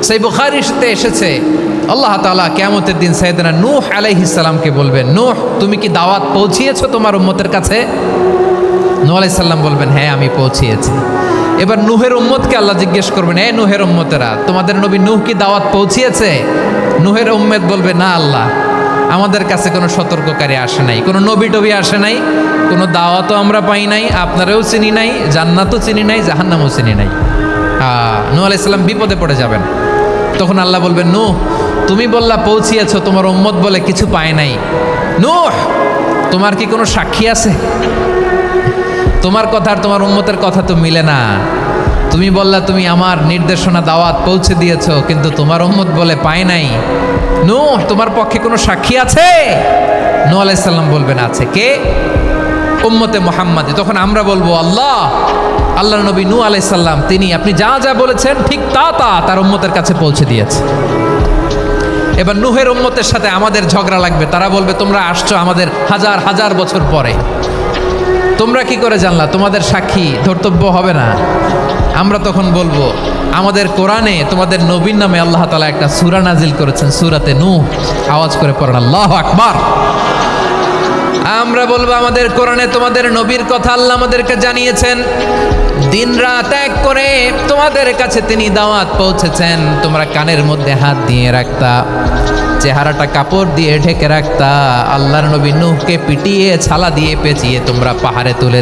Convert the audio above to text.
সেই বুখারীতে এসেছে আল্লাহ তাআলা কিয়ামতের দিন সাইয়েদনা নূহ আলাইহিস সালামকে বলবেন, নূহ তুমি কি দাওয়াত পৌঁছিয়েছো তোমার উম্মতের কাছে? নূহ আলাইহিস সালাম বলবেন, হ্যাঁ আমি পৌঁছিয়েছি। এবার নূহের উম্মতকে আল্লাহ জিজ্ঞেস করবেন, এ নূহের উম্মতেরা তোমাদের নবী নূহ কি দাওয়াত পৌঁছিয়েছে? নূহের উম্মত বলবে, না আল্লাহ, আমাদের কাছে কোনো সতর্ককারী আসে নাই, কোনো নবী টবি আসে নাই, কোনো দাওয়াতও আমরা পাই নাই, আপনারাও চিনি নাই, জান্নাতও চিনি নাই, জাহান্নামও চিনি নাই। নূহ আলাইহিস সালাম বিপদে পড়ে যাবেন। তখন আল্লাহ বলবেন, নূহ তুমি বললা পৌঁছিয়েছো, তোমার উম্মত বলে কিছু পায় নাই। নূহ তোমার কি কোনো সাক্ষী আছে? তোমার কথা আর তোমার উম্মতের কথা তো মিলে না। তুমি বললা তুমি আমার নির্দেশনা দাওয়াত পৌঁছে দিয়েছো, কিন্তু তোমার উম্মত বলে পায় নাই। নূহ তোমার পক্ষে কোনো সাক্ষী আছে? নূহ আলাইহিস সালাম বলবেন, আছে। কে? উম্মতে মুহাম্মাদি। তখন আমরা বলবো, আল্লাহ নবী নূহ আলাইহিস সালাম তিনি আপনি যা যা বলেছেন ঠিক তা তার উম্মতের কাছে পৌঁছে দিয়েছে। এবার নূহের উম্মতের সাথে আমাদের ঝগড়া লাগবে। তারা বলবে, তোমরা আসছো আমাদের হাজার হাজার বছর পরে, তোমরা কি করে জানলা? তোমাদের সাক্ষী ধর্তব্য হবে না? আমরা তখন বলবো, আমাদের কোরআনে তোমাদের নবীর নামে আল্লাহ তাআলা একটা সূরা নাজিল করেছেন, সূরাতে নূহ। আওয়াজ করে পড়েন আল্লাহু আকবার। আমরা বলবো, আমাদের কোরআনে তোমাদের নবীর কথা আল্লাহ আমাদেরকে জানিয়েছেন, দিন রাত এক করে তোমাদের কাছে তিনি দাওয়াত পৌঁছেছেন। তোমরা কানের মধ্যে হাত দিয়ে রাখতা, চেহারাটা কাপড় দিয়ে ঢেকে রাখতা। আল্লাহর নবী নূহকে পিটিয়ে ছালা দিয়ে পেঁচিয়ে তোমরা পাহাড়ে তুলে